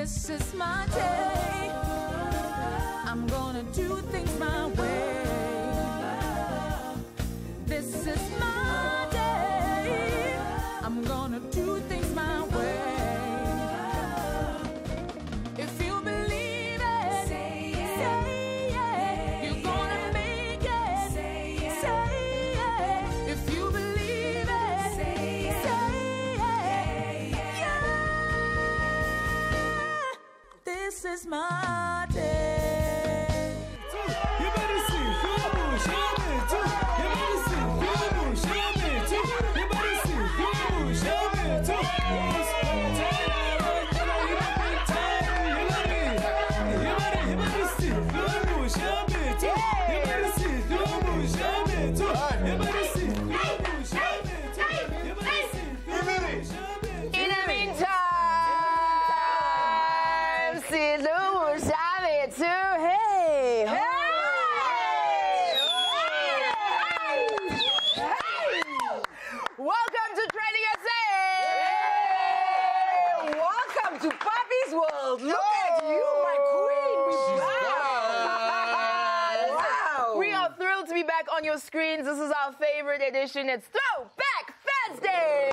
This is my day. I'm gonna do things my way. This is my day. I'm gonna do things my way. If you believe it, say it. You're gonna make it. Say it. If you believe it, say it. Yeah. This is my day. You better see, show me too. You better see, show me too. You better see, show me too. In the meantime, see Lou Shabby too. Hey, hey, welcome to TrendingSA. Welcome to Poppy's World. Look at you, my queen. Wow. We are thrilled to be back on your screens. This is our favorite edition. It's Throwback Thursday.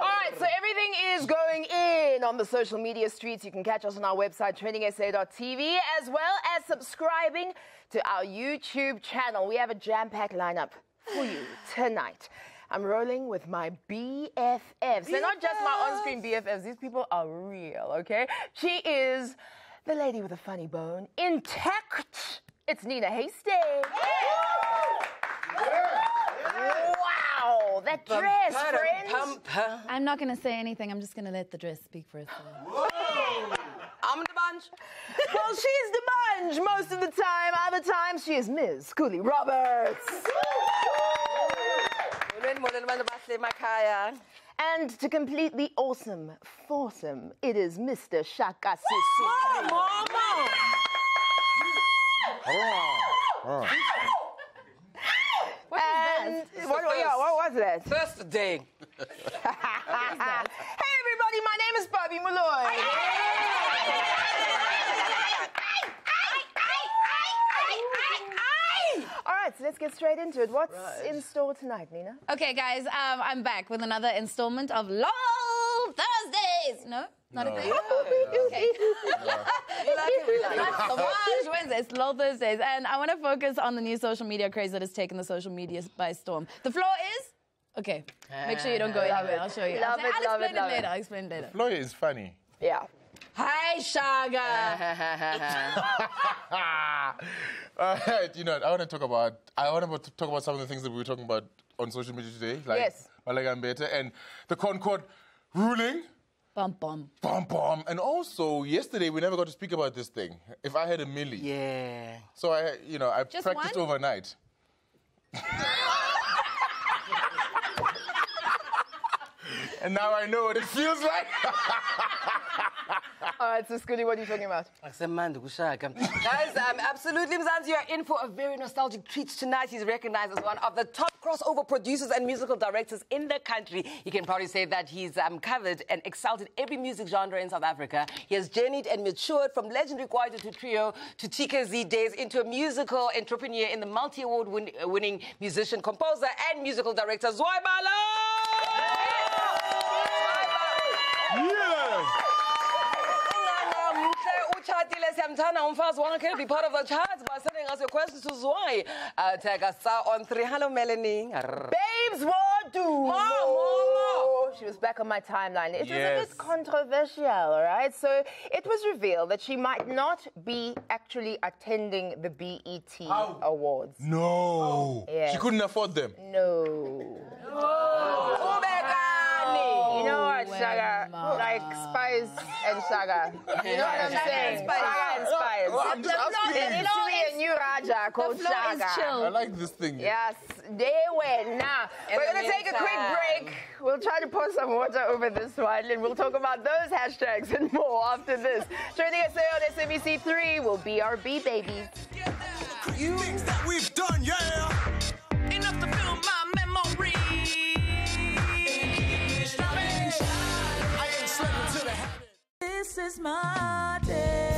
All right, so everything is going in on the social media streets. You can catch us on our website, TrendingSA.tv, as well as subscribing to our YouTube channel. We have a jam-packed lineup for you tonight. I'm rolling with my BFFs. They're not just my on-screen BFFs. These people are real, okay? She is the lady with a funny bone, intact. It's Nina Hastings. Wow, that dress, friends. I'm not going to say anything. I'm just going to let the dress speak for itself. I'm the bunch. Well, she's the bunch most of the time. Other times, she is Ms. Cooley Roberts. And to complete the awesome foursome, it is Mr. Shaka Sisi. And what was that? First day. Hey everybody, my name is Bobby Malloy. All right, so let's get straight into it. What's in store tonight, Nina? Okay, guys, I'm back with another installment of LOL Thursdays. No? Not again? Okay. Not Sauvage Wednesdays, it's LOL Thursdays. And I want to focus on the new social media craze that has taken the social media by storm. The floor is... Okay, make sure you don't go anywhere. I'll show you. I'll explain it later. I'll explain it later. Floyd is funny. Yeah. Hi, Shaga. All right, you know, I want to talk about some of the things that we were talking about on social media today, like Yes. Malagambeta and the Concord ruling. Bum, bum. Bum, bum. And also, yesterday, we never got to speak about this thing. If I had a milli. Yeah. So, I Just practiced one? overnight. And now I know what it feels like. All right, so Scooty, what are you talking about? Guys, absolutely, Mzansi, you're in for a very nostalgic treat tonight. He's recognized as one of the top crossover producers and musical directors in the country. You can probably say that he's covered and excelled in every music genre in South Africa. He has journeyed and matured from legendary Kwaito to trio to TKZ days into a musical entrepreneur in the multi-award winning musician, composer, and musical director, Zwaibalo! Yeah! Be part of the charts by sending us your questions to Zwei. Tag us on 3. Hello, Melanie. Babes, what do? Mama. She was back on my timeline. It was a Yes. bit controversial, all right? So it was revealed that she might not be actually attending the BET Awards. No. Yes. She couldn't afford them. No. You know what, Saga? Mama. Like Spice and Saga. You know what I'm saying? Saga and Spice. Well, I'm just asking. It's really a new Raja called The floor is Saga. chill. I like this thing. Yes, they win. Now, we're going to take a quick break. We'll try to pour some water over this one, and we'll talk about those hashtags and more after this. TrendingSA on SABC3 will be our B babies. Things that we've done, yeah. Enough to fill my memory. I ain't slipping to the habit. This is is my day.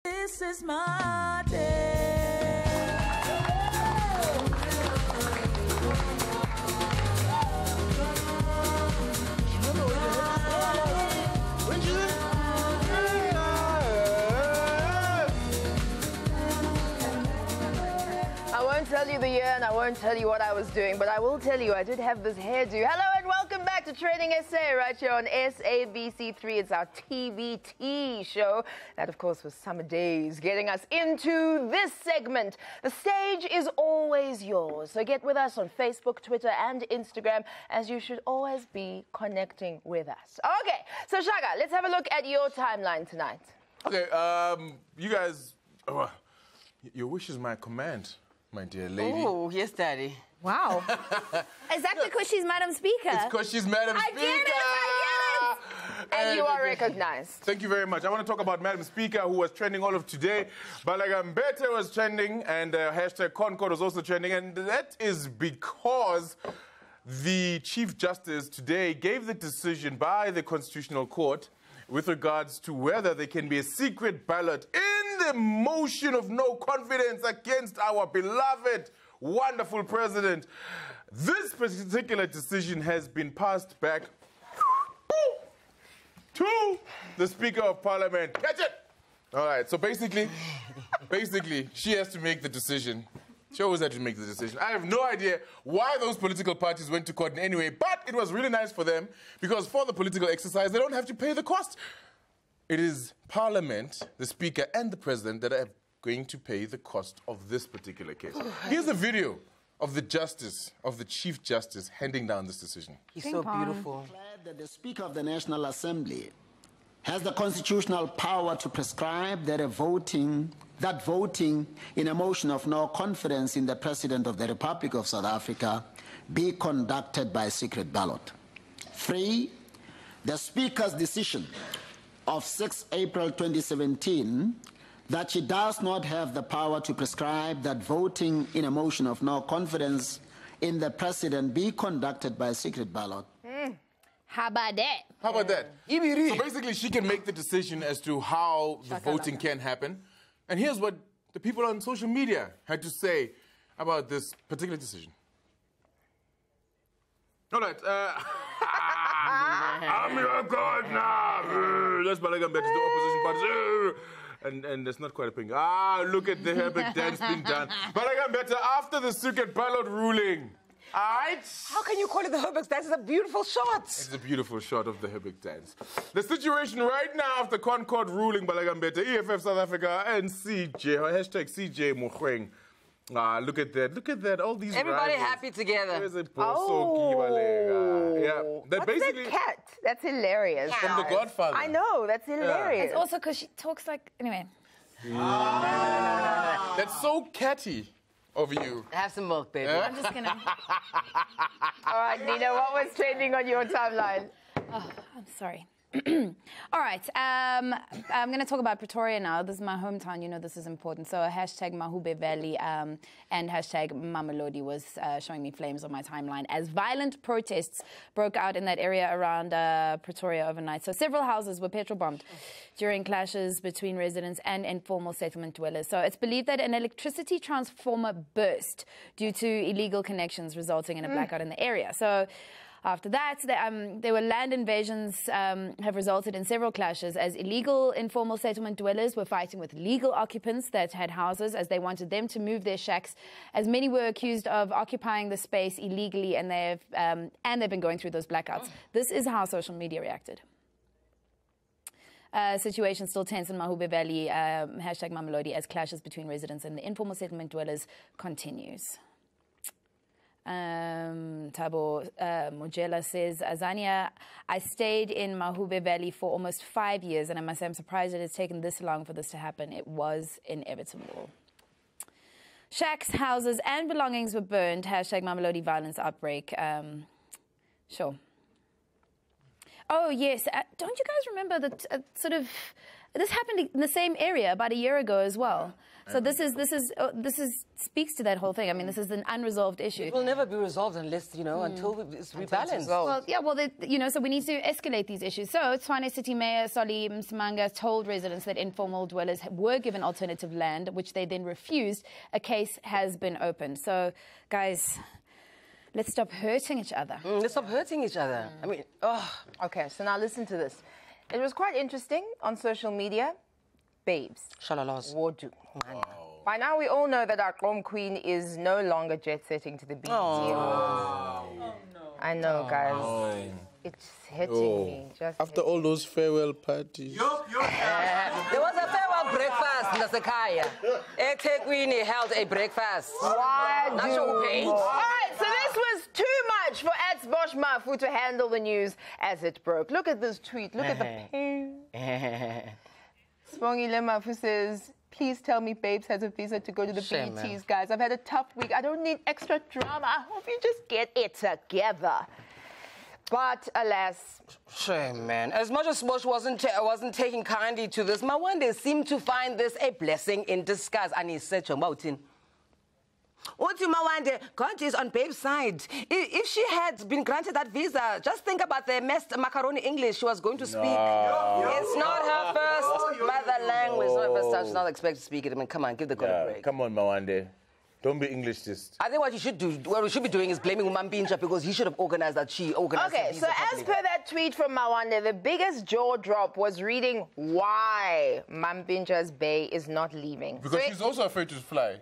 This is my day. I won't tell you the year and I won't tell you what I was doing, but I will tell you I did have this hairdo. Hello and welcome back to TrendingSA right here on SABC3. It's our TVT show. That, of course, was Summer Days, getting us into this segment. The stage is always yours, so get with us on Facebook, Twitter, and Instagram, as you should always be connecting with us. Okay, so Shaka, let's have a look at your timeline tonight. Okay, you guys, your wish is my command, my dear lady. Oh, yes, Daddy. Wow. Is that because she's Madam Speaker? It's because she's Madam Speaker. I get it. And you are recognized. Thank you very much. I want to talk about Madam Speaker, who was trending all of today. Balagambete was trending, and hashtag Concord was also trending, and that is because the Chief Justice today gave the decision by the Constitutional Court with regards to whether there can be a secret ballot in the motion of no confidence against our beloved, wonderful president. This particular decision has been passed back to the Speaker of Parliament. Catch it! All right, so basically, she has to make the decision. She always had to make the decision. I have no idea why those political parties went to court in any way, but it was really nice for them because for the political exercise, they don't have to pay the cost. it is Parliament, the Speaker, and the President that are going to pay the cost of this particular case. Here's a video of the Chief Justice handing down this decision. He's so beautiful. That the Speaker of the National Assembly has the constitutional power to prescribe that voting in a motion of no confidence in the President of the Republic of South Africa be conducted by secret ballot. 3, the Speaker's decision of 6 April 2017 that she does not have the power to prescribe that voting in a motion of no confidence in the President be conducted by secret ballot. How about that? How about that? So basically, she can make the decision as to how the voting can happen. And here's what the people on social media had to say about this particular decision. All right. I'm your God now. That's Balagam Betis, the opposition party. And that's not quite a ping. Look at the Herbert dance being done. Balagam Betis, after the secret ballot ruling. How can you call it the Herbert dance? It's a beautiful shot. It's a beautiful shot of the Herbert dance. The situation right now after Concord ruling, Balagam Betis, EFF South Africa, and CJ, hashtag CJ Mokweng. Look at that. Look at that. All these Everybody rivals. happy together. There's a yeah. They're What's basically that cat? That's hilarious. from The Godfather. I know, that's hilarious. It's also because she talks like, anyway. That's so catty of you. Have some milk, baby. I'm just gonna. All right, Nina, what was trending on your timeline? Oh, I'm sorry. All right, I'm going to talk about Pretoria now. This is my hometown. You know this is important. So hashtag Mahube Valley and hashtag Mamelodi was showing me flames on my timeline as violent protests broke out in that area around Pretoria overnight. So several houses were petrol bombed during clashes between residents and informal settlement dwellers. So it's believed that an electricity transformer burst due to illegal connections, resulting in a blackout in the area. So after that, there were land invasions have resulted in several clashes as illegal informal settlement dwellers were fighting with legal occupants that had houses as they wanted them to move their shacks, as many were accused of occupying the space illegally, and they've been going through those blackouts. This is how social media reacted. Situation still tense in Mahube Valley, hashtag Mamelodi, as clashes between residents and the informal settlement dwellers continues. Tabo Mojela says, Azania, I stayed in Mahube Valley for almost 5 years, and I must say I'm surprised it has taken this long for this to happen. It was inevitable. Shacks, houses, and belongings were burned. Hashtag Mamelodi violence outbreak. Sure. Oh, yes. Don't you guys remember that this happened in the same area about a year ago as well? So this speaks to that whole thing. I mean, this is an unresolved issue. It will never be resolved unless, until it's rebalanced. Well, yeah, so we need to escalate these issues. So Tshwane City Mayor Solly Msimanga told residents that informal dwellers were given alternative land, which they then refused. A case has been opened. So, guys, let's stop hurting each other. Let's stop hurting each other. I mean, Okay, so now listen to this. It was quite interesting on social media. Babes. Shalalas. Wodu. By now, we all know that our Gqom queen is no longer jet-setting to the BET Awards. I know, guys. It's hitting me. Just After all those farewell parties. There was a farewell breakfast in the Sakaya. eThekwini held a breakfast. Why Not sure who paid. All right, so this was too much for Bosch Mafu to handle the news as it broke. Look at this tweet. Look at the pain. Spongy Mafu says, please tell me Babes has a visa to go to the Shame, BETs, man. guys. I've had a tough week. I don't need extra drama. I hope you just get it together. But alas, Shame, man. As much as Bosch wasn't taking kindly to this, Mawande seemed to find this a blessing in disguise. And he said, Chomautin. Uti Mawande, God is on Babe's side. If she had been granted that visa, just think about the messed macaroni English she was going to speak. It's not her first mother language. It's not her first time. She's not expected to speak it. I mean, come on, give the God a break. Come on, Mawande. Don't be Englishist. I think what you should do, what we should be doing is blaming Mambinja because he should have organized that. She organized okay, the so visa as per that tweet from Mawande, the biggest jaw drop was reading why Mambinja's Bay is not leaving. Because she's also afraid to fly.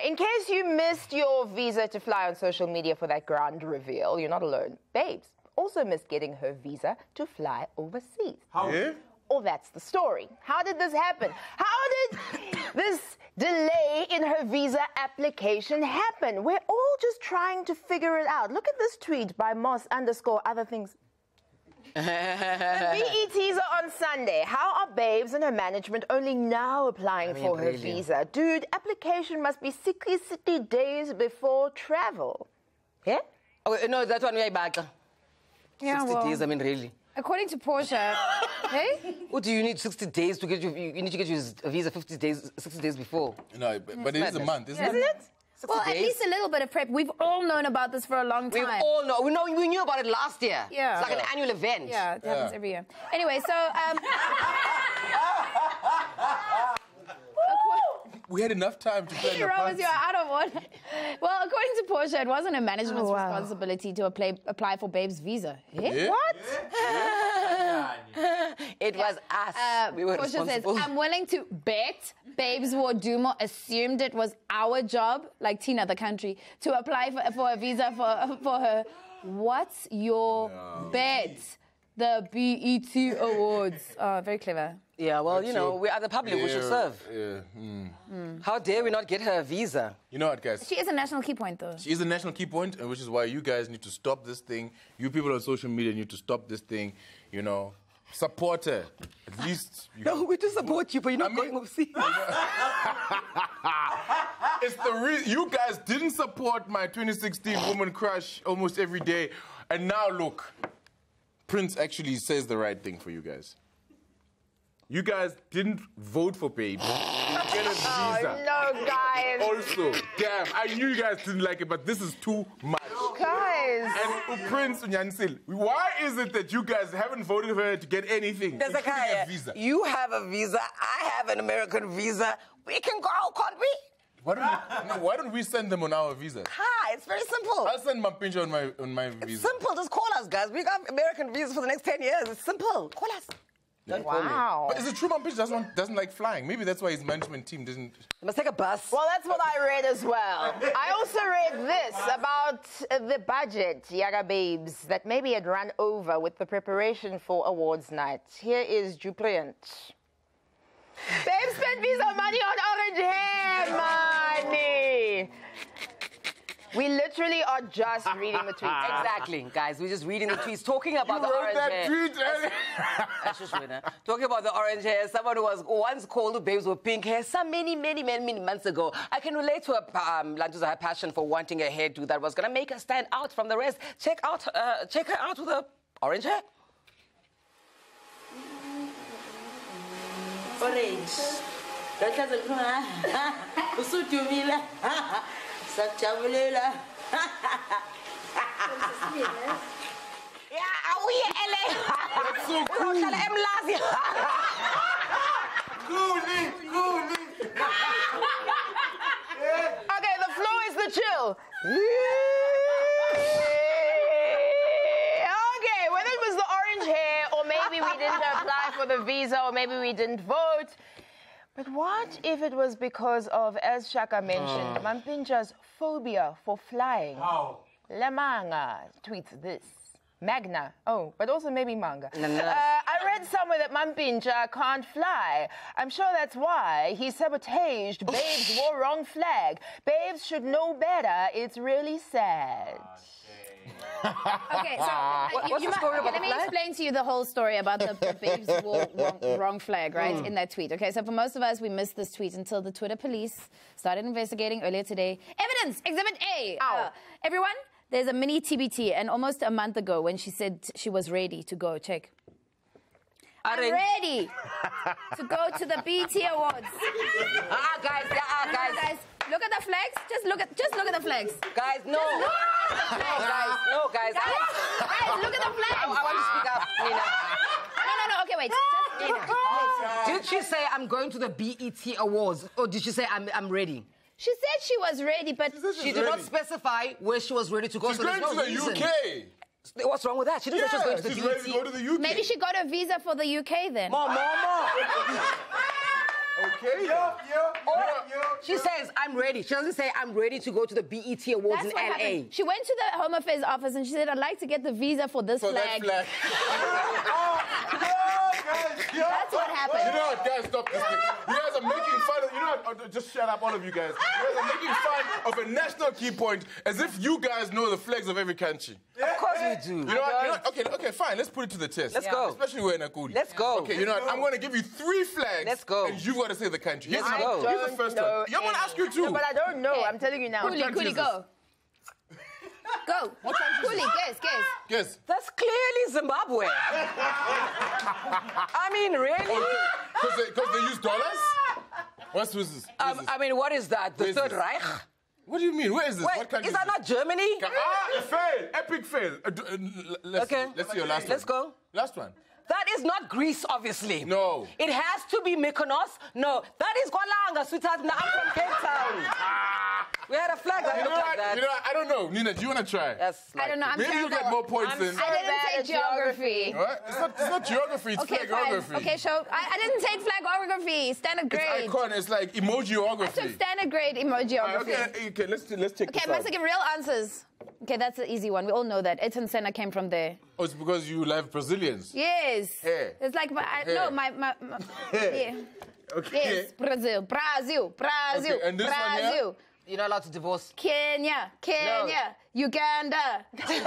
In case you missed your visa to fly on social media for that grand reveal, you're not alone. Babes also missed getting her visa to fly overseas. How? Yeah? Or that's the story. How did this happen? How did this delay in her visa application happen? We're all just trying to figure it out. Look at this tweet by Moss_other things. The BETs are on Sunday. How are Babes and her management only now applying for her visa? Dude, application must be 60 days before travel. Yeah? Oh, no, that one way back. Yeah, 60 well, days, I mean, really. According to Portia, hey? What do you need 60 days to get you need to get your visa 60 days before? No, but it is a month, isn't Isn't it? it? Well, at days? least a little bit of prep. We've all known about this for a long We time. all know. We knew about it last year. Yeah. It's like an annual event. Yeah, it happens every year. Anyway, so... We had enough time to plan the Rose, plans. you're out of order. Well, according to Portia, it wasn't a management's responsibility to apply for Babe's visa. Yeah? What? It was us. We were Portia says, responsible. I'm willing to bet Babes Wardumo assumed it was our job, like Tina, the country, to apply for a visa for her. What's your bet? The BET Awards. Oh, very clever. Yeah, well, you know, we are the public. We should serve. Yeah. How dare we not get her a visa? You know what, guys? She is a national key point, though. She is a national key point, and which is why you guys need to stop this thing. You people on social media need to stop this thing. You know, support her. At least. No, we do support you, but you're not going overseas. It's the reason you guys didn't support my 2016 woman crush almost every day, and now look, Prince actually says the right thing for you guys. You guys didn't vote for Babes. Get a visa. No, guys. Also, damn, I knew you guys didn't like it, but this is too much. Guys. And Prince Unyansil, why is it that you guys haven't voted for her to get anything, including a visa? You have a visa. I have an American visa. We can go, can't we? Why don't we send them on our visas? Hi, it's very simple. I'll send Mampinja on my It's visa. simple. Just call us, guys. We got American visas for the next 10 years. It's simple. Call us. Don't call me. Wow. But is it true Mampinja doesn't like flying? Maybe that's why his management team didn't. You must take a bus. Well, that's what I read as well. I also read this about the budget, Yaga Babes, that maybe had run over with the preparation for awards night. Here is Jupriant. Babe spent visa money on orange hair money. We literally are just reading the tweets. Exactly, guys. We're just reading the tweets, talking about the wrote orange that hair. tweet. That's just weird, huh? Talking about the orange hair. Someone who was once called the Babes with pink hair many months ago. I can relate to her passion for wanting a hairdo that was going to make her stand out from the rest. Check her out with the orange hair. Orange. That's a Usutumila. Sachabulela. Yeah, are we in LA? That's so cool. Okay, the flow is the chill. Okay, whether it was the orange hair, or maybe we didn't apply for the visa, or maybe we didn't vote. But what if it was because of, as Shaka mentioned, Mampinja's phobia for flying? How? Lamanga tweets this. Magna. Oh, but also maybe manga. No. I read somewhere that Mampinja can't fly. I'm sure that's why he sabotaged Babes' war wrong flag. Babes should know better. It's really sad. Okay, so What's the story about let the me flag? explain to you the whole story about the Babes wrong flag, right, in that tweet. Okay, so for most of us, we missed this tweet until the Twitter police started investigating earlier today. Evidence, Exhibit A. Everyone, there's a mini TBT, and almost a month ago when she said she was ready to go, check. I'm ready to go to the BT Awards. Guys, Guys, look at the flags. Just look at the flags. Guys, no. No, guys. Guys, look at the flags. I want to speak up, Nina. No. Okay, wait. Just Did she say I'm going to the BET Awards, or did she say I'm ready? She said she was ready, but She did not specify where she was ready to go. She's so there's going no to the reason. UK. What's wrong with that? She didn't say she was going to the she's BET. ready to go to the UK. maybe she got a visa for the UK then. More. Okay? She says, I'm ready. She doesn't say, I'm ready to go to the BET Awards That's in what LA. happened. She went to the Home Affairs office and she said, I'd like to get the visa for this flag. That flag. That's what happened. You know what, guys, stop this thing. You guys are making fun of, you know what, just shut up, all of you guys. You guys are making fun of a national key point as if you guys know the flags of every country. Of course we do. You know what, okay, fine, let's put it to the test. Let's go. Especially when Nakuli. Let's go. Okay, you know what, I'm going to give you 3 flags. Let's go. And you've got to say the country. Here's, Let's go. here's the first one. Yeah, I'm going to ask you too. No, but I don't know. I'm telling you now. Cooley, country Cooley, is go. Go. What country is Cooley, this? guess. Guess. That's clearly Zimbabwe. I mean, really? Because they use dollars? What's this? I mean, what is that? The Where's Third this? Reich? What do you mean? Where is this? Wait, What country is that not Germany? fail. Epic fail. Let's see your last one. Let's go. Last one. That is not Greece, obviously. No. It has to be Mykonos. No, that is Kwalanga, sweetheart. Now I'm from Cape Town. We had a flag that You know looked like what? that. You know what? I don't know. Nina, do you want to try? That's I don't know. I'm Maybe you terrible. get more points than... I didn't take geography. What? It's not geography, it's Okay, flagography. fine. Okay, show. I didn't take flagography. Standard It's grade. icon, it's like emojiography. I took standard grade emojiography. Okay, let's check Okay, this must out. give real answers. Okay, that's an easy one. We all know that. Eton Senna came from there. Oh, it's because you love Brazilians. Yes. Yeah. It's like, Yeah. no, my yeah. Okay. Yes, Brazil. Okay, and this one here? Brazil. You're not allowed to divorce. Kenya, Uganda. Because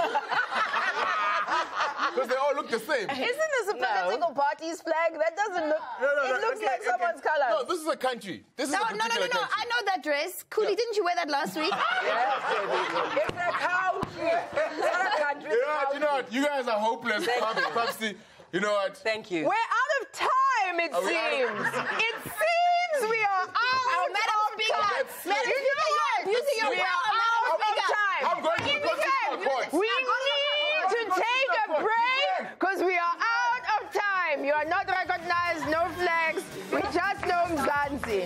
they all look the same. Isn't this a political party's flag? That doesn't look... it looks like someone's color. No, this is a country. This is No, a no, particular country. I know that dress. Cooley, didn't you wear that last week? It's a country. It's not a country. You know what? You guys are hopeless. Papsi, you know what? Thank you. We're out of time, it Are we out of- seems. It seems we are out Madam of Speaker. time. Madam You know Speaker, what? you're using your We are power, out Madam of Speaker. time. I'm going to the constitutional court. We need to take a break because we are out of time. You are not recognized, no flags. We just know Mzansi.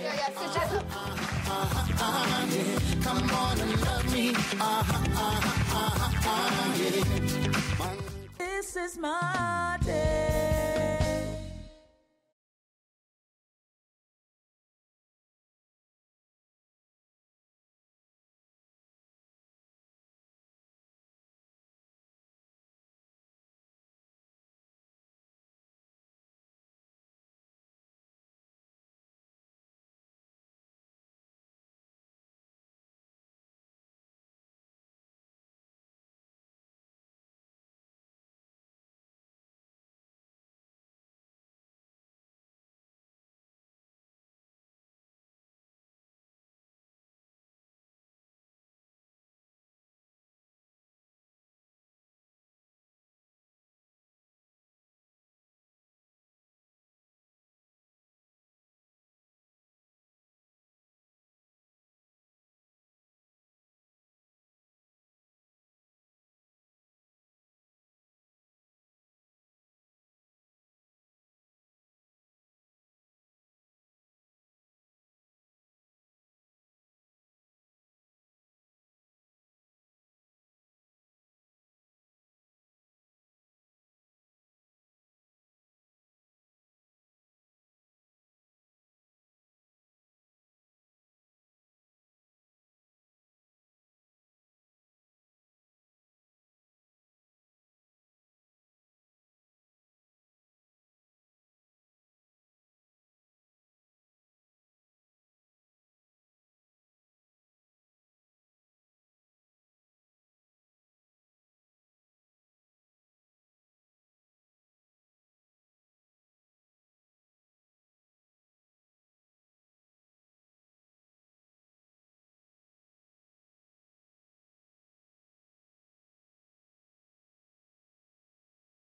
Come on and love me. This is my day.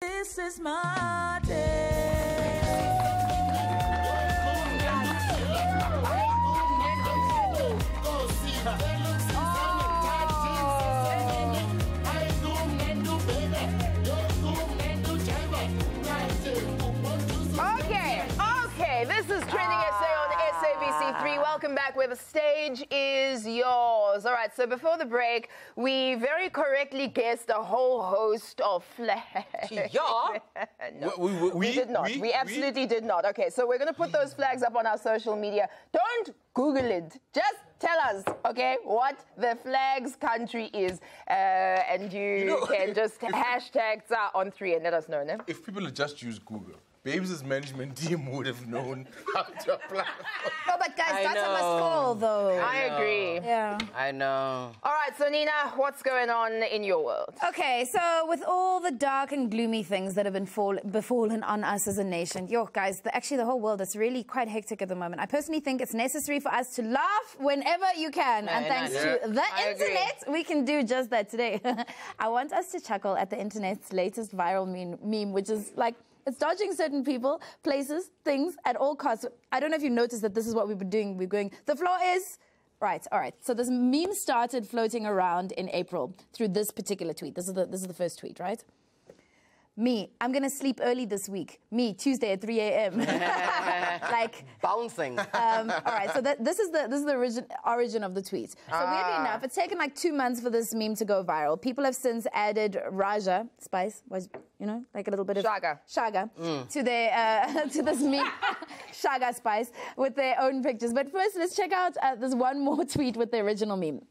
This is my day. Okay, this is TrendingSA on SABC3. Welcome. welcome back, where the stage is yours. All right, so before the break, we very correctly guessed a whole host of flags. Yeah? No, we did not. We absolutely did not. Okay, so we're going to put those flags up on our social media. Don't Google it. Just tell us, okay, what the flag's country is. And you can just hashtag Tsa on 3 and let us know, no? If people had just used Google, Babes' management team would have known how to apply. No, but guys, data must fall, though. I agree. Yeah. I know. All right, so Nina, what's going on in your world? Okay, so with all the dark and gloomy things that have been befallen on us as a nation, guys, actually the whole world is really quite hectic at the moment. I personally think it's necessary for us to laugh whenever you can. And thanks to the internet, we can do just that today. I want us to chuckle at the internet's latest viral meme, which is like, it's dodging certain people, places, things at all costs. I don't know if you noticed that this is what we've been doing. We're going, the floor is... Right, all right. So this meme started floating around in April through this particular tweet. This is the first tweet, right? Me, I'm going to sleep early this week. Me, Tuesday at 3 a.m. Like... Bouncing. All right, so this is the origin of the tweet. So weirdly enough, it's taken like 2 months for this meme to go viral. People have since added Raja, spice, like a little bit of... Shaga. To their, to this meme, Shaga spice, with their own pictures. But first, let's check out this one more tweet with the original meme.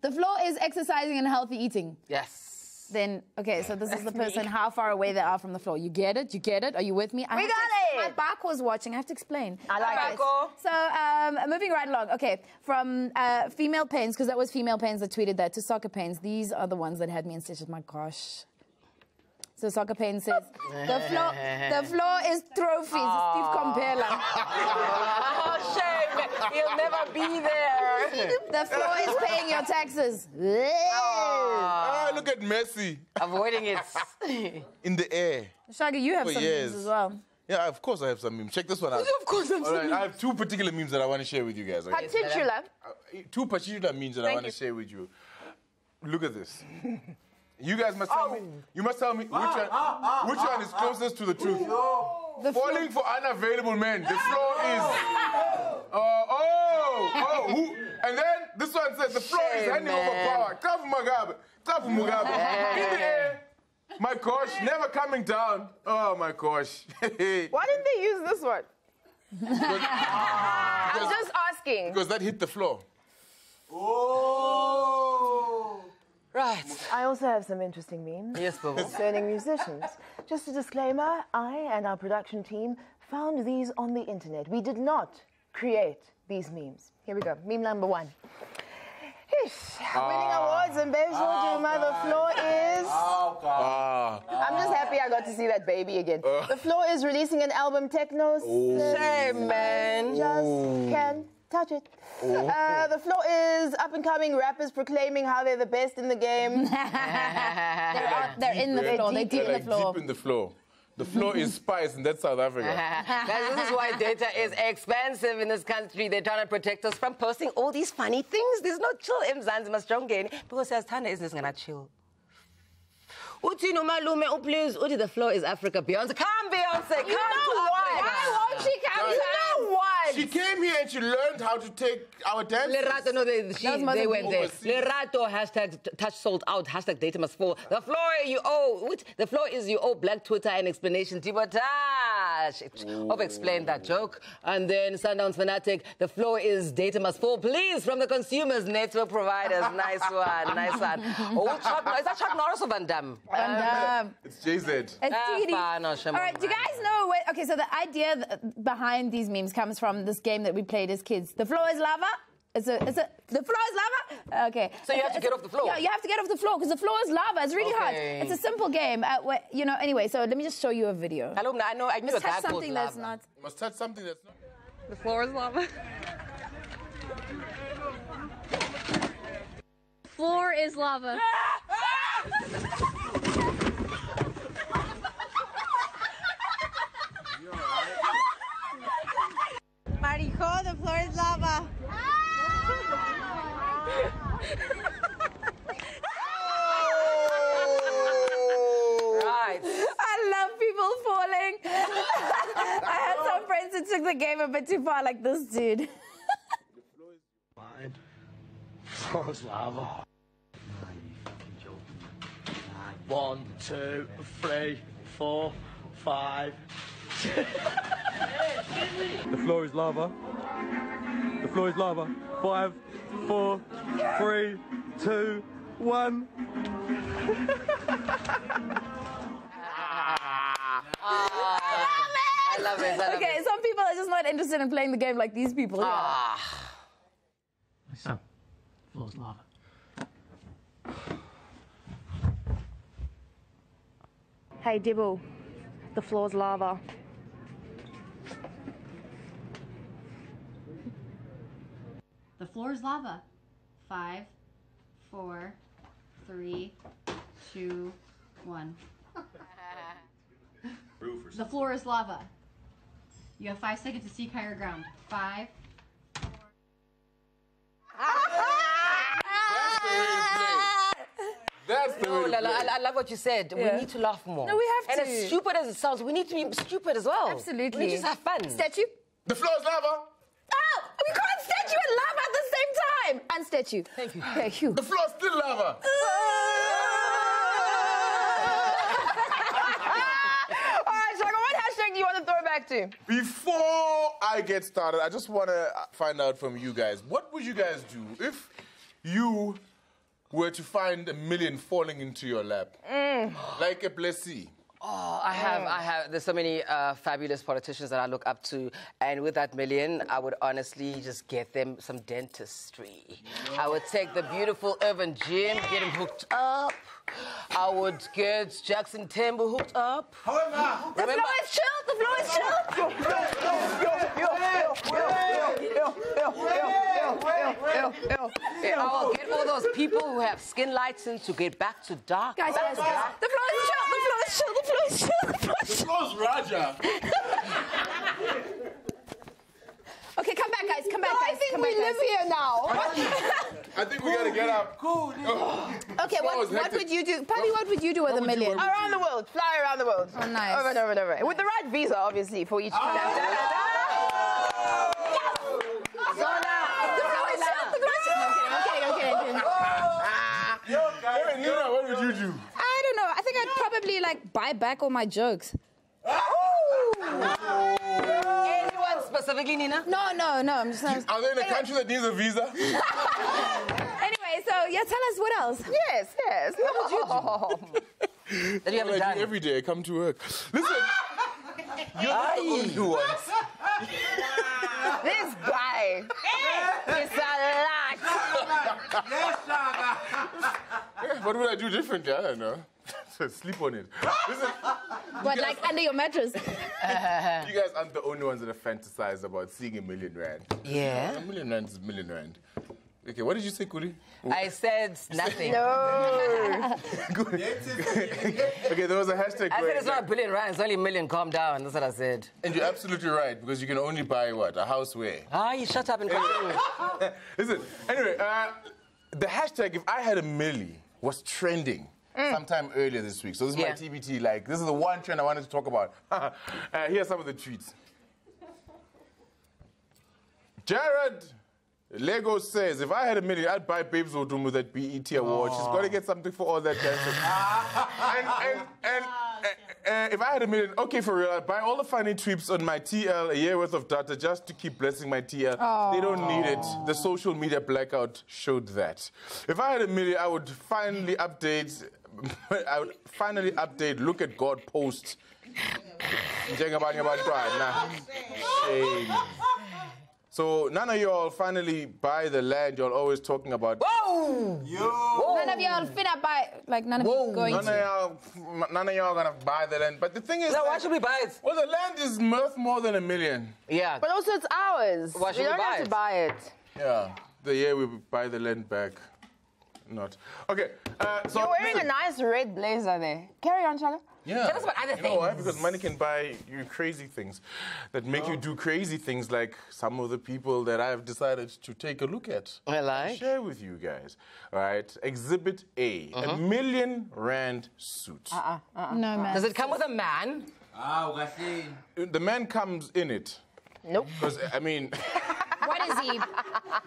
The floor is exercising and healthy eating. Yes. Then, okay, so this is the person, how far away they are from the floor. You get it? You get it? Are you with me? We got it! My Barco's watching. I have to explain. I like it. So, moving right along. Okay, from female pains, because that was female pains that tweeted that, to soccer pains. These are the ones that had me in stitches. My gosh. So Soccer Pain says, the floor is trophies. Steve Compella. Oh, shame. He'll never be there. The floor is paying your taxes. Ah, look at Messi. Avoiding it. In the air. Shaga, you have some memes as well. Yeah, of course I have some memes. Check this one out. Of course I'm All right, I have 2 particular memes that I want to share with you guys. Okay? Particular. 2 particular memes that I want to share with you. Look at this. You guys must tell me. You must tell me which one is closest to the truth. Falling for unavailable men. The floor is. Who? And then this one says the floor is handing over power. Klapu Mugabe. Klapu Mugabe. In the air. My gosh, never coming down. Oh my gosh. Why didn't they use this one? I'm just asking. Because that hit the floor. Right. I also have some interesting memes. Yes, Bobo. Concerning musicians. Just a disclaimer, I and our production team found these on the internet. We did not create these memes. Here we go. Meme number 1. Winning awards and Babe Juma, the floor is... I'm just happy I got to see that baby again. The floor is releasing an album, Techno. Shame, man. Just can't touch it. The floor is up-and-coming rappers proclaiming how they're the best in the game. They're in the floor. They're deep in the floor. Deep in the floor. The floor is spice, and that's South Africa. Guys, this is why data is expensive in this country. They're trying to protect us from posting all these funny things. There's no chill in Zanzibar because as Tana is gonna chill. Uti no malume, please. Uti, the floor is Africa. Beyonce, come Beyonce, come to Africa. Why won't she come? You know what? She came here and she learned how to take our dances. Lerato, no, they went there. Lerato, hashtag touch sold out, hashtag data must fall. The floor you owe, what? The floor is you owe Black Twitter an explanation. Tibotash. I've explained that joke. And then Sundowns Fanatic, the floor is data must fall, please, from the consumers, network providers. Nice one, nice one. Oh, is that Chuck Norris or Van Damme? It's JZ. It's Didi. All right, do you guys know? Okay, so the idea behind these memes comes from this game that we played as kids. The floor is lava. The floor is lava. Okay. So you have to get off the floor. Yeah, you have to get off the floor because the floor is lava. It's really hard. It's a simple game. Anyway, so let me just show you a video. I know. I knew a guy called something lava. that's not. You must touch something that's not. The floor is lava. The floor is lava. Marijo, the floor is lava. Right. I love people falling. I had some friends Benson took the game a bit too far, like this dude. Floor's lava. 1, 2, 3, 4, 5. The floor is lava. The floor is lava. 5, 4, 3, 2, 1. I love it. Okay, some people are just not interested in playing the game like these people. Yeah. So, floor's lava. Hey, Dibble. The floor's lava. The floor is lava. 5, 4, 3, 2, 1. The floor is lava. You have 5 seconds to seek higher ground. 5. That's the way to play. I love what you said. Yeah. We need to laugh more. No, we have to. And as stupid as it sounds, we need to be stupid as well. Absolutely. We just have fun. Statue? The floor is lava. Oh, we can't statue and lava at the same time. Unstatue. Thank you. Thank you. The floor is still lava. All right, Shaka, what hashtag do you want to throw back to? Before I get started, I just want to find out from you guys, what would you guys do if you were to find $1 million falling into your lap? Like a blessee. Oh, I have. There's so many fabulous politicians that I look up to, and with that $1 million, I would honestly just get them some dentistry. I would take the beautiful urban gym, get him hooked up. I would get Jackson Timber hooked up. The floor is chill. The floor is chill. I will get all those people who have skin lightened to get back to dark. Guys, guys, guys. The floor is chill. The floor is chill. The floor is chill. The floor is The chill. floor is Raja. Okay, come back, guys. Come back, guys. I think come we back, live guys. here now. I think we gotta get up. Cool. Okay, what would you do? Patty, what would you do with $1 million? Around the world. Fly around the world. Oh, nice. Over and over and over. With the right visa, obviously, for each country. Hey, Nina, what would you do? I don't know. I think I'd probably like buy back all my jokes. Anyone specifically, Nina? No. I'm just not. Are they in a country that needs a visa? Anyway, so yeah, tell us what else. Yes. What would you do? That you haven't What I done. do every day I come to work. Listen, you're the only ones. This guy is a lot. What would I do differently? I don't know. Sleep on it. Listen, What, like under your mattress? you guys aren't the only ones that have fantasized about seeing $1 million. Yeah. $1 million is $1 million. Okay, what did you say, Kuri? I said nothing. Good. Okay, there was a hashtag. I said it's not $1 billion, it's only $1 million. Calm down. That's what I said. And you're absolutely right, because you can only buy what? A house where? You shut up and continue. Listen, anyway, the hashtag if I had $1 million was trending sometime earlier this week. So this is my TBT. Like, this is the one trend I wanted to talk about. Here's some of the tweets. Jared Lego says, if I had $1 million, I'd buy Babes Odum with that BET award. She's got to get something for all that cancer. and if I had $1 million, okay, for real, I'd buy all the funny tweets on my TL, a year worth of data, just to keep blessing my TL. They don't need it. The social media blackout showed that. If I had $1 million, I would finally update, look at God post. Shame. So none of y'all finally buy the land you're always talking about. Whoa! None of y'all finna buy, like none of you going to. None of y'all gonna buy the land. But the thing is, why should we buy it? Well, the land is worth more than $1 million. Yeah. But also it's ours. Why should we don't buy have it? to buy it. Yeah. The year we buy the land back. Not. Okay. So You're wearing a nice red blazer there. Carry on, Shaka. Yeah. Tell us about other You know things. why? Because money can buy you crazy things that make you do crazy things, like some of the people that I've decided to take a look at. I like. Share with you guys. All right. Exhibit A. $1 million suit. No, man. Does it come with a man? The man comes in it. Nope. Because, I mean... What is he?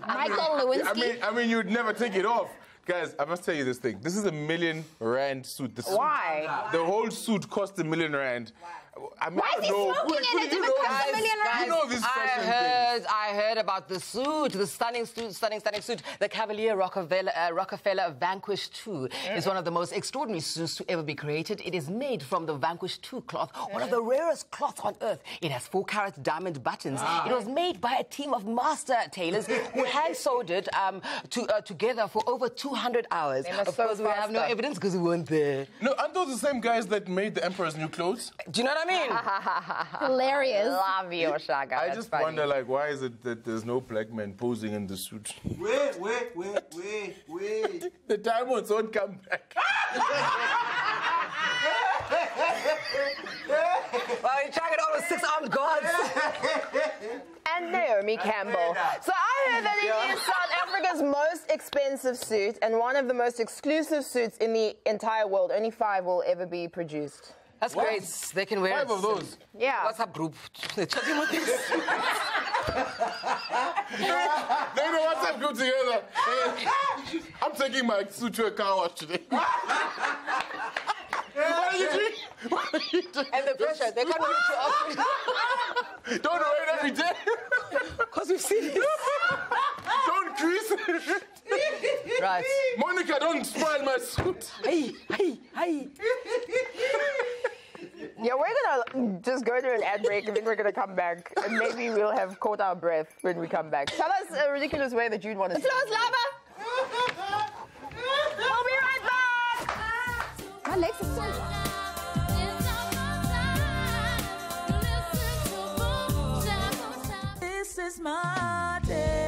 Michael Lewinsky? I mean, you'd never take it off. Guys, I must tell you this thing. This is a R1 million suit. The suit. Why? The whole suit cost R1 million. I mean, Why is he smoking in it if it costs R1 million? You know this fashion thing. I heard about the suit, the stunning suit. The Cavalier Rockefeller Vanquish 2 is one of the most extraordinary suits to ever be created. It is made from the Vanquish 2 cloth, one of the rarest cloths on earth. It has 4-carat diamond buttons. It was made by a team of master tailors who hand-sewed it together for over 200 hours. Of course, we have no evidence because we weren't there. No, aren't those the same guys that made the Emperor's New Clothes? Do you know what I mean? Hilarious. Love you, Shaka. I That's just funny. wonder, like, why is it that there's no black man posing in the suit? Wait. The diamonds won't come back. Well, you're tracking all the 6-armed gods. And Naomi Campbell. So I heard that it is South Africa's most expensive suit and one of the most exclusive suits in the entire world. Only 5 will ever be produced. That's great. They can wear 5 of those. Yeah. WhatsApp group. They're chatting with this. They're in a WhatsApp group together. I'm taking my suit to a car wash today. What are you doing? What are you doing? And the pressure. They can't wait to ask. Don't rain every day. Because we've seen this. Don't crease. Right. Monica, don't spoil my suit. Hey. Yeah, we're gonna just go to an ad break and then we're gonna come back. And maybe we'll have caught our breath when we come back. Tell us a ridiculous way that you'd want to. The floor's lava. We'll be right back. My legs are so... This is my day.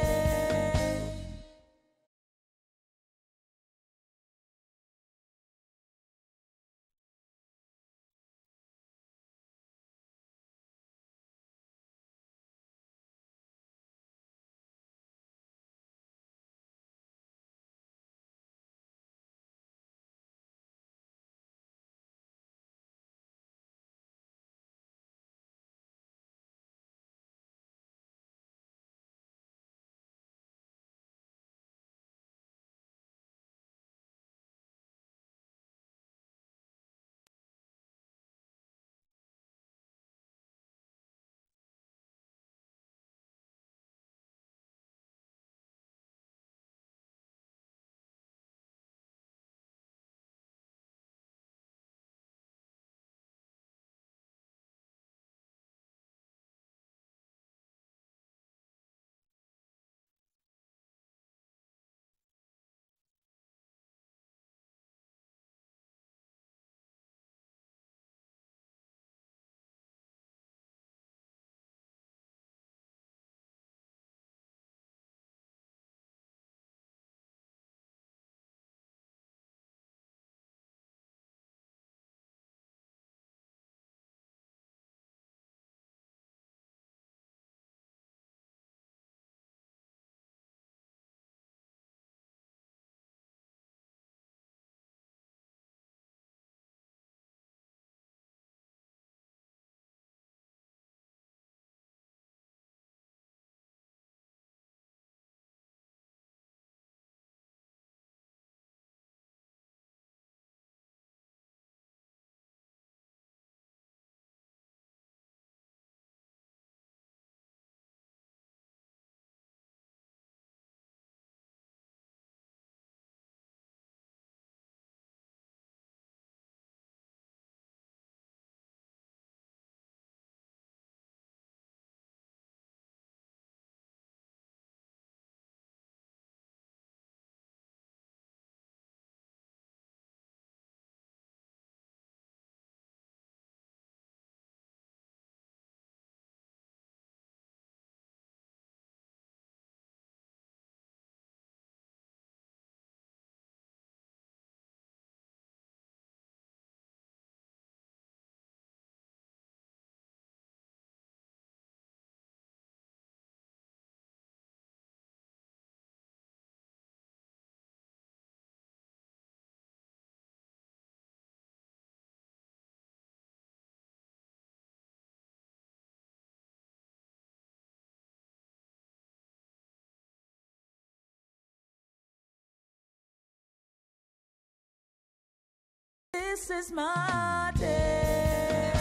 this is my day.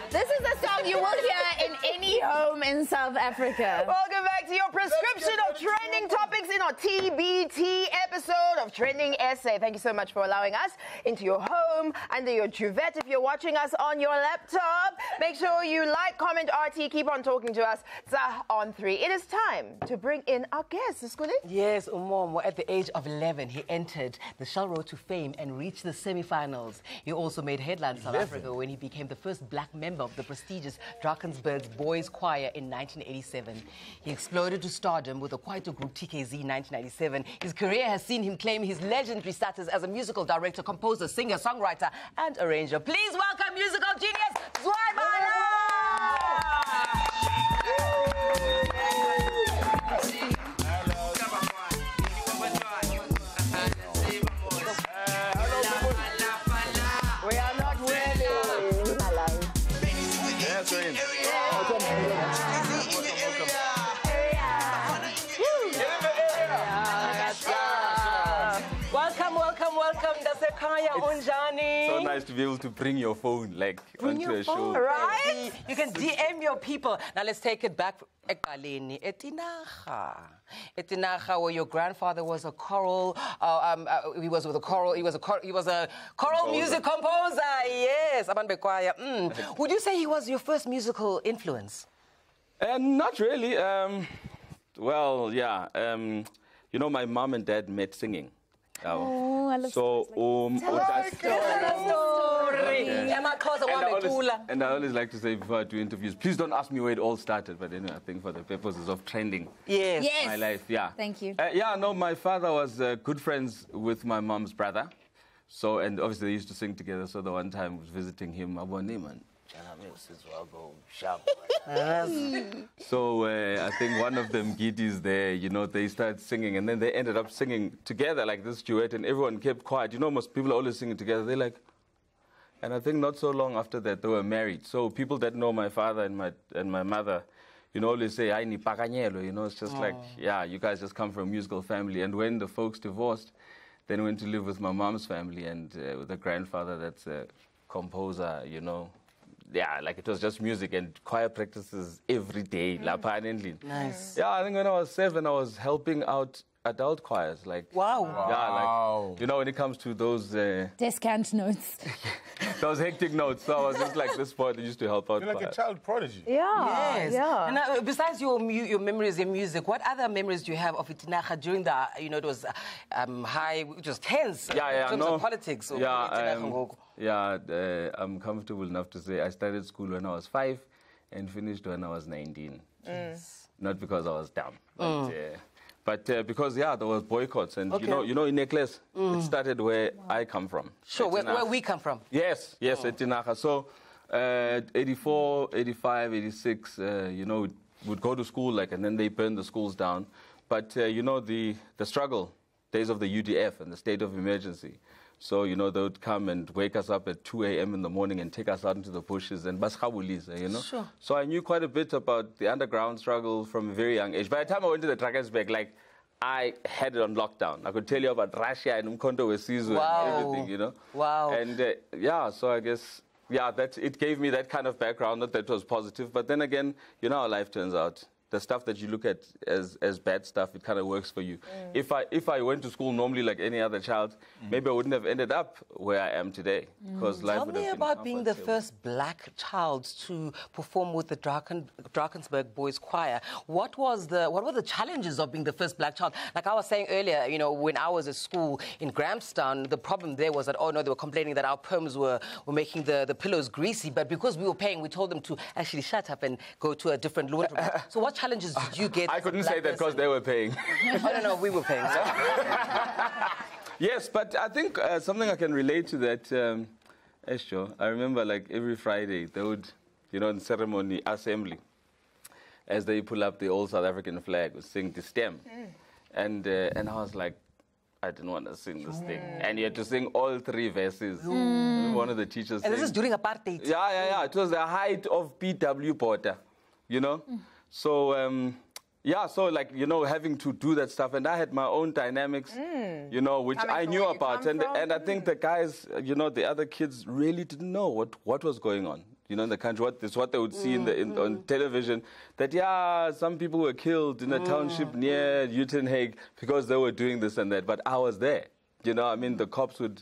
This is the song you will hear in any home in South Africa. Welcome back to your prescription of trending topics in our TBT episode of Trending SA. Thank you so much for allowing us into your home, under your duvet. If you're watching us on your laptop, make sure you like, comment, RT, keep on talking to us. Tsa on 3. It is time to bring in our guest. Skuli? Yes, Umomo, at the age of 11, he entered the Shell Road to Fame and reached the semi-finals. He also made headlines in South Africa when he became the first black member of the prestigious Drakensberg's Boys Choir in 1987. He exploded to stardom with the Kwaito group TKZ in 1997. His career has seen him claim his legendary status as a musical director, composer, singer, songwriter, and arranger. Please welcome musical genius, Zwai We are not ready. Welcome, Dasekaya Unjani. So nice to be able to bring your phone, like, onto a show. Right? You can DM your people. Now let's take it back. Ekaleni, Etinacha, where your grandfather was a choral. He was with a choral. He was a choral music composer. Yes, Aban Bekwaya. Would you say he was your first musical influence? Not really. Well, yeah. You know, my mom and dad met singing. Oh, I love and I always like to say before I do interviews, please don't ask me where it all started, but anyway, I think for the purposes of trending my life, yeah. Thank you. Yeah, no, my father was good friends with my mom's brother, so, and obviously they used to sing together, so the one time I was visiting him, so I think one of them, Gide's there, you know, they started singing, and then they ended up singing together like this duet, and everyone kept quiet. You know, most people are always singing together. They're like, and I think not so long after that, they were married. So people that know my father and my mother, you know, always say, "Ay ni pakanyelo," you know, it's just like, yeah, you guys just come from a musical family. And when the folks divorced, then went to live with my mom's family and with a grandfather that's a composer, you know. Yeah, like it was just music and choir practices every day. Nice. Yeah, I think when I was 7, I was helping out adult choirs. Like, wow. Yeah, like, you know, when it comes to those... descant notes. Those hectic notes. So I was just like this boy that used to help out. You're like a child prodigy. Yeah. Yes. Yeah. And besides your memories in music, what other memories do you have of Itinacha during the, you know, it was high, it was tense in terms of politics? I'm comfortable enough to say I started school when I was 5 and finished when I was 19. Not because I was dumb, but because there was boycotts, and you know, in Necklace, it started where I come from. Sure, where we come from. Yes, at Tinacha. So, 84, 85, 86, you know, would go to school, like, and then they burned the schools down. But you know, the struggle, days of the UDF and the state of emergency. So, you know, they would come and wake us up at 2 a.m. in the morning and take us out into the bushes and baschabuliza, you know. Sure. So I knew quite a bit about the underground struggle from a very young age. By the time I went to the Drakensberg, like, I had it on lockdown. I could tell you about Russia and Umkhonto Wesizwe and everything, you know. Wow. And, so I guess, it gave me that kind of background, not that it was positive. But then again, you know how life turns out. The stuff that you look at as bad stuff, it kind of works for you. If I went to school normally like any other child, maybe I wouldn't have ended up where I am today. Because life would have been Tell me about being the first black child to perform with the Drakensberg Boys Choir. What were the challenges of being the first black child? Like I was saying earlier, you know, when I was at school in Grahamstown, the problem there was that, they were complaining that our perms were making the pillows greasy. But because we were paying, we told them to actually shut up and go to a different laundry. So what challenges did you get? I couldn't say that because they were paying. No, we were paying. So. Yes, but I think something I can relate to that, Esho, I remember like every Friday they would, you know, in ceremony assembly, as they pull up the old South African flag, would sing the stem. And I was like, I didn't want to sing this thing. And you had to sing all 3 verses. One of the teachers And this saying- is during apartheid. Yeah. It was the height of P.W. Porter, you know? So, so like, you know, having to do that stuff. And I had my own dynamics, you know, which Coming I from knew where you about. come from. And I think the guys, you know, the other kids really didn't know what was going on. You know, in the country, what they would see on television, that, some people were killed in a township near Uitenhage because they were doing this and that. But I was there. You know, I mean, the cops would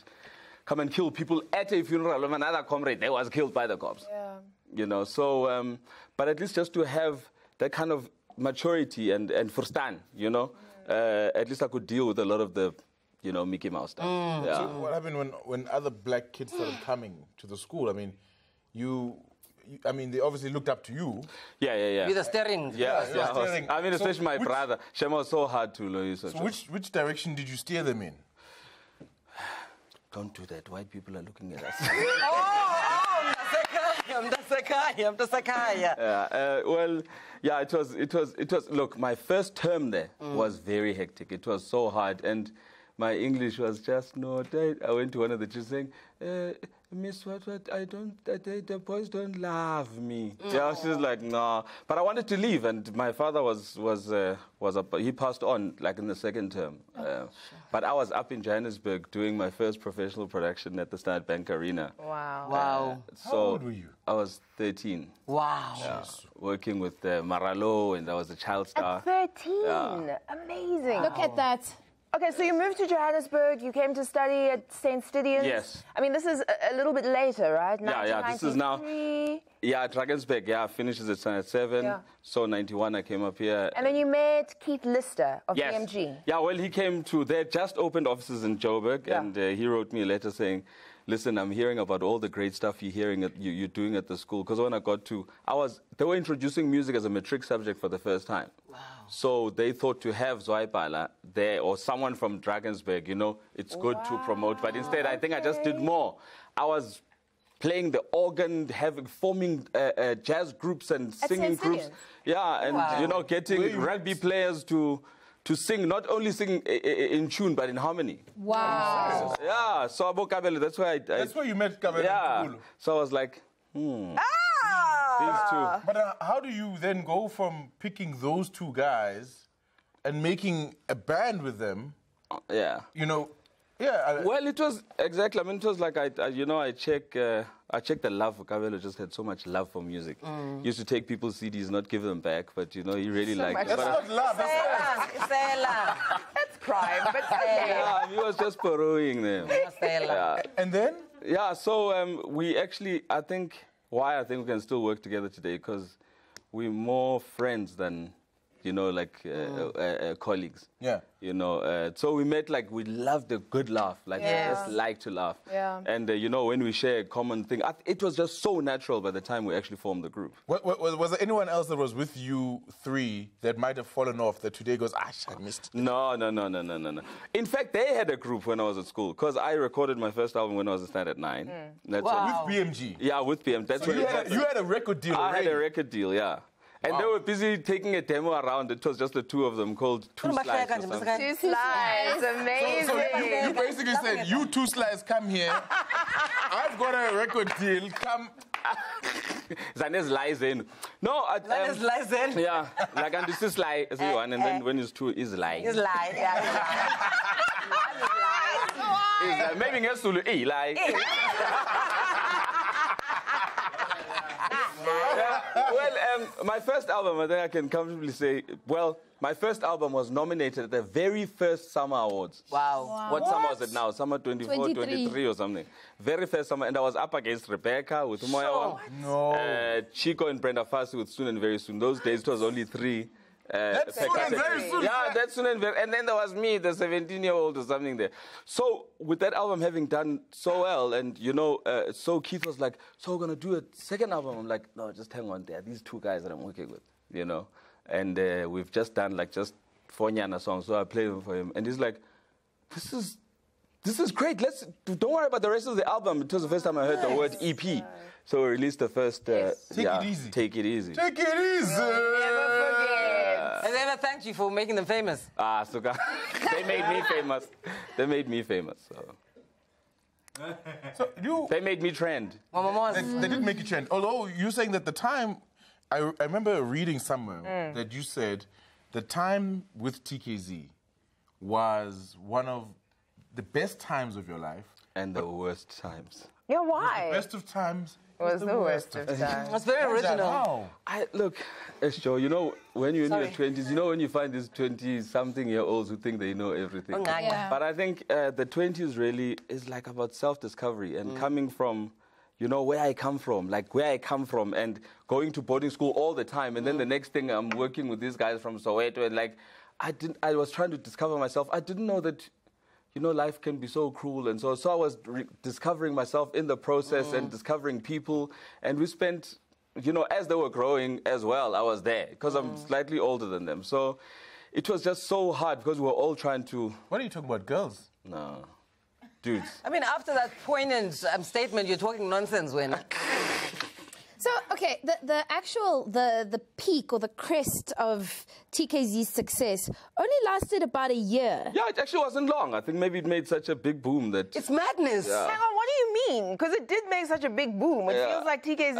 come and kill people at a funeral of another comrade. They was killed by the cops. Yeah. You know, so, but at least just to have that kind of maturity and verstaan, you know, at least I could deal with a lot of the, you know, Mickey Mouse stuff. Yeah. So what happened when other black kids started coming to the school? I mean, I mean, they obviously looked up to you. Yeah. You're the steering. I mean, especially my brother. Shema was so hard to learn. So which direction did you steer them in? Don't do that. White people are looking at us. It was. Look, my first term there was very hectic. It was so hard, and my English was just not. I went to one of the teachers saying, Miss, what? The boys don't love me. Yeah, she's like, no. But I wanted to leave, and my father he passed on like in the second term. But I was up in Johannesburg doing my first professional production at the Standard Bank Arena. Wow. How old were you? I was 13. Wow. Yeah, working with Maralo, and I was a child star. At 13. Amazing. Look at that. Okay, so you moved to Johannesburg. You came to study at St. Stidians. Yes. I mean, this is a little bit later, right? Yeah. This is now. 1993. Yeah, Drakensberg. Yeah, finishes at Standard 7. Yeah. So 91, I came up here. And then you met Keith Lister of Yes. BMG. Yeah, well, he came to. They just opened offices in Joburg, Yeah. and he wrote me a letter saying, "Listen, I'm hearing about all the great stuff you're doing at the school." Because when I got to, they were introducing music as a matric subject for the first time. Wow. So they thought to have Zwaipaala there or someone from Drakensberg, you know, it's good to promote. But instead, I think I just did more. I was playing the organ, forming jazz groups and singing groups. Yeah, and you know, getting rugby players to sing, not only sing in tune, but in harmony. Wow. Yeah, so Abo Kabelo, that's why That's where you met Kabelo. Yeah, so I was like, these two. But how do you then go from picking those two guys and making a band with them? Yeah. You know, well, it was exactly. I mean, it was like I checked the love for Kabelo. Just had so much love for music. He used to take people's CDs, not give them back, but you know, he really liked it. That's not love. That's crime, but okay. Yeah, he was just borrowing them. Yeah. And then? Yeah, so we actually, I think we can still work together today because we're more friends than, you know, like colleagues. Yeah. You know, so we met, like, we loved a good laugh. Like, we just like to laugh. Yeah. And, you know, when we share a common thing, it was just so natural by the time we actually formed the group. Was there anyone else that was with you three that might have fallen off that today goes, I missed it? No. In fact, they had a group when I was at school because I recorded my first album when I was a Standard 9. With BMG? Yeah, with BMG. That's so you had a record deal already? I had a record deal, yeah. And they were busy taking a demo around. It was just the two of them called Two Slides. Or something. 2 Slides, amazing. So you basically said, you 2 Slides, come here. I've got a record deal, come. Zane's lies in. No, Zane's lies in? Yeah, like, and this is lie, is one, and then when it's 2, is lie. Is lie, yeah. Maybe in Zulu, lie. Well, my first album, I think I can comfortably say, my first album was nominated at the very first Summer Awards. Wow. What summer was it now? Summer 24, 23 or something. Very first summer, and I was up against Rebecca with Umoya. No. Chico and Brenda Fassie with Soon and Very Soon. Those days it was only 3. That's Soon and Very Soon. Yeah, that's Soon and Very. And then there was me, the 17-year-old or something there. So with that album having done so well, and you know, so Keith was like, so we're gonna do a second album. I'm like, no, just hang on. There are these 2 guys that I'm working with, you know, and we've just done like just 4 Nyana songs. So I played them for him, and he's like, this is great. Don't worry about the rest of the album. It was the first time I heard the word EP. So we released the first. Take it easy. Take it easy. Take it easy. Never forget. Have they ever thanked you for making them famous? Ah, Suka. They made me famous. They made me famous. So they made me trend. They did make you trend. Although you're saying that the time, I remember reading somewhere that you said the time with TKZ was one of the best times of your life. And the worst times. Yeah, why? The best of times. Was the worst of times. That's very original. How? Look, Esho, you know, when you're in your 20s, you know when you find these 20-something-year-olds who think they know everything. Yeah. But I think the 20s really is like about self-discovery and coming from, you know, where I come from, and going to boarding school all the time. And then the next thing I'm working with these guys from Soweto and like, I was trying to discover myself. I didn't know that, you know, life can be so cruel. And so I was discovering myself in the process and discovering people. And we spent, you know, as they were growing as well, I was there because I'm slightly older than them. So it was just so hard because we were all trying to... What are you talking about, girls? No. Dudes. I mean, after that poignant statement, you're talking nonsense, when. So, okay, the peak or the crest of TKZ's success only lasted about a year. Yeah, it actually wasn't long. I think maybe it made such a big boom that... It's madness. Yeah. Hang on, what do you mean? Because it did make such a big boom. It feels like TKZ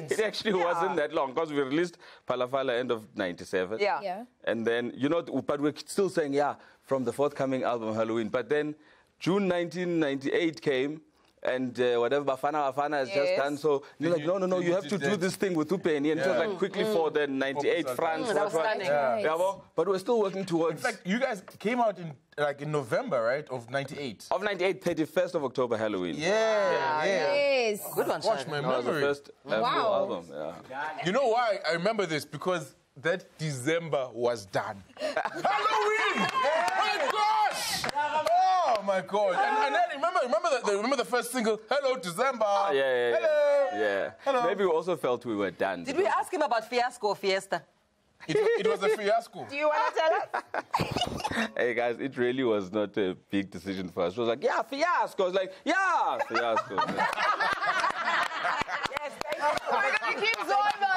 it actually wasn't that long because we released Palafala end of 97. Yeah. And then, you know, but we're still saying, from the forthcoming album, Halloween. But then June 1998 came, and whatever Bafana has just done. So you're like, no, you have to do this thing with Upeni. And it was like quickly for the 98 France. That was stunning. But we're still working towards... In fact, you guys came out in November, right, of 98? Of 98, 31st of October, Halloween. Yeah. Yes. Good one, Watch my That was the memory. first album, You know why I remember this? Because that December was done. Halloween! My gosh! Oh my God! And then remember the first single, "Hello December." Yeah. Hello. Maybe we also felt we were done. Did we ask him about fiasco or fiesta? It was a fiasco. Do you want to tell us? Hey guys, it really was not a big decision for us. It was like, fiasco. I was like, fiasco. Yes, thank you. We're going to keep Zoiber.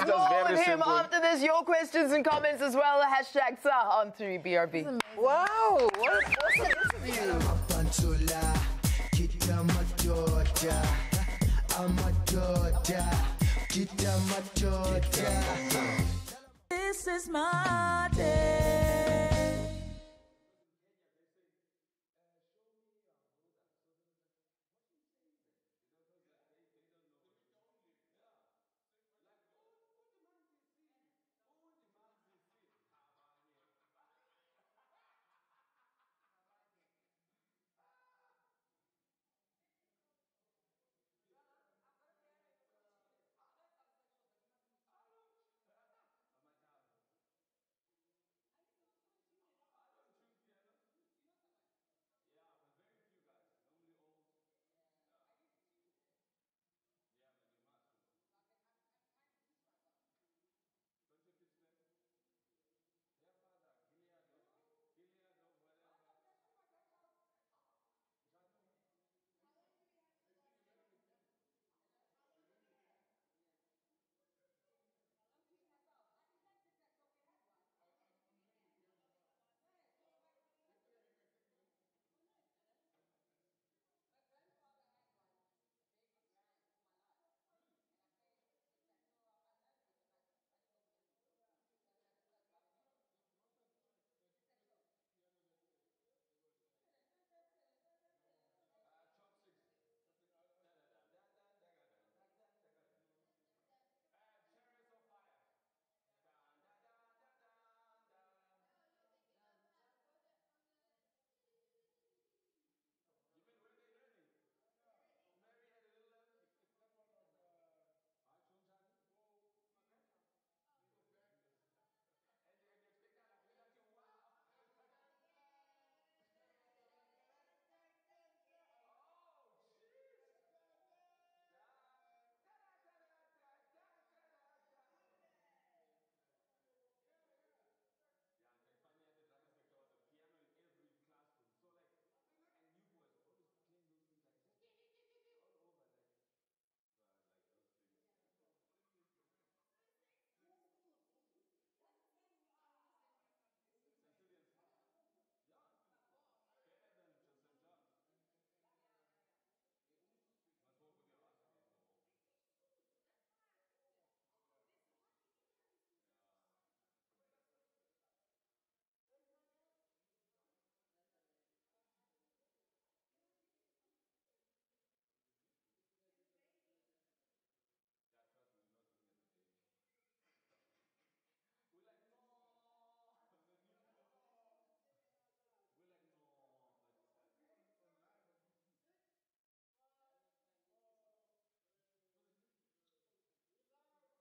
It was very with him simple. after this. Your questions and comments as well. Hashtag SA on 3BRB. Wow, what an awesome interview. This is my day.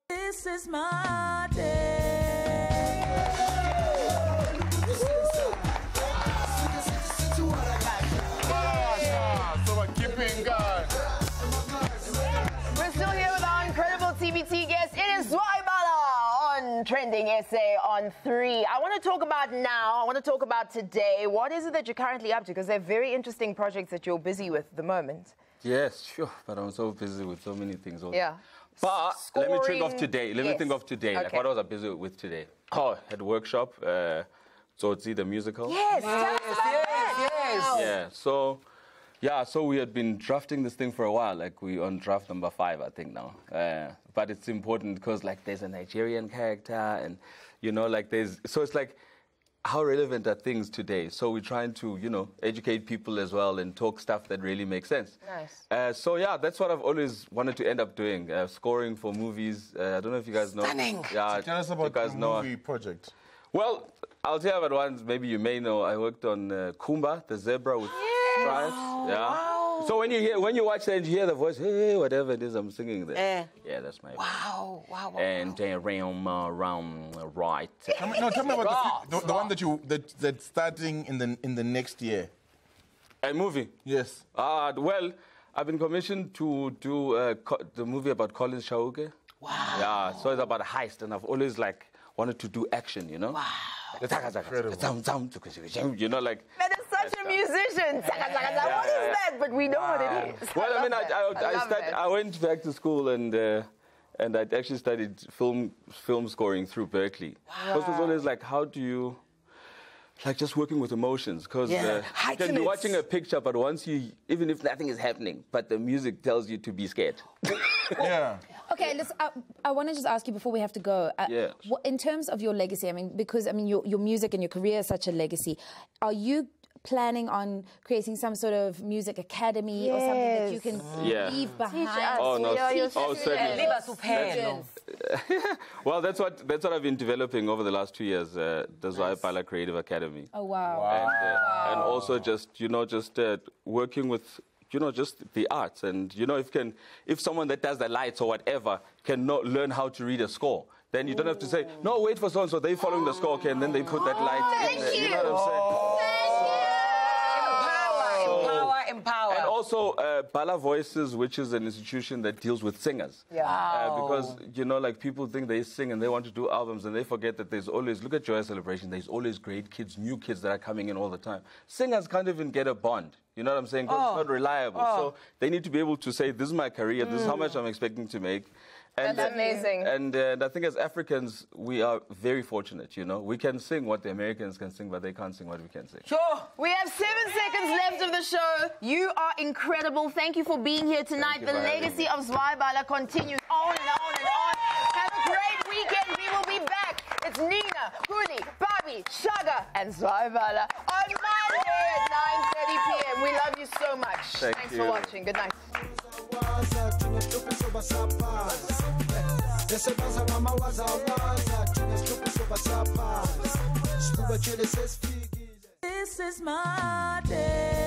This is my day. So we're keeping going. We're still here with our incredible TBT guest. It is Zwaibala on Trending SA on 3. I want to talk about now. I want to talk about today. What is it that you're currently up to? Because they're very interesting projects that you're busy with at the moment. Yes, sure. But I'm so busy with so many things. Also. Yeah. But let me think of Scoring. today. Let me Yes. think of today. Like, Okay. what was I busy with today? Oh, had a workshop. So it's the musical. Yes, tell us about that. Yeah. So we had been drafting this thing for a while. Like, we on draft number 5, I think now. But it's important because like there's a Nigerian character, and you know, like so it's like, how relevant are things today? So we're trying to, you know, educate people as well and talk stuff that really makes sense. Nice. So yeah, that's what I've always wanted to end up doing, scoring for movies. I don't know if you guys know. Stunning. Yeah, Tell us about you guys the know. movie project. Well, I'll tell you about one. Maybe you may know. I worked on Kumba, the zebra with stripes. Yeah. Wow. So when you watch that and you hear the voice, hey, whatever it is, I'm singing there. Yeah, that's my. Wow. And round right. Tell me about the one that's starting in the next year. A movie? Yes. Well, I've been commissioned to do the movie about Collins Shauke. Wow. Yeah, so it's about a heist, and I've always wanted to do action, you know? Wow. You know, like. That is such a musician. What is that? But we know what it is. Well, I mean, that. I went back to school and I actually studied film scoring through Berkeley. Because it was always like, how do you, like, just working with emotions? Because you can be watching a picture, but once even if nothing is happening, but the music tells you to be scared. Yeah. Okay, I want to just ask you before we have to go. Yeah. In terms of your legacy, I mean, because your music and your career is such a legacy, are you planning on creating some sort of music academy or something that you can leave behind? Oh no! Certainly. Leave us to pen. Well, that's what I've been developing over the last 2 years. The Zwaibala Creative Academy. Oh wow! And also just working with just the arts, and if someone that does the lights or whatever can learn how to read a score, then you don't have to say no. Wait for so and so. They following the score, okay, and then they put that light in there. You know what I'm saying? Empower. And also, Bala Voices, which is an institution that deals with singers. Because, like, people think they sing and they want to do albums, and they forget that there's always, look at Joy Celebration, there's always great kids, new kids that are coming in all the time. Singers can't even get a bond. You know what I'm saying? 'Cause it's not reliable. So they need to be able to say, this is my career, this is how much I'm expecting to make. And, That's amazing. And I think as Africans, we are very fortunate, We can sing what the Americans can sing, but they can't sing what we can sing. Sure. We have 7 seconds left of the show. You are incredible. Thank you for being here tonight. The legacy of Zwaibala continues on and on and on. Have a great weekend. We will be back. It's Nina, Huli, Bobby, Shaga, and Zwaibala on Monday at 9:30 p.m. We love you so much. Thanks for watching. Good night. This is my day.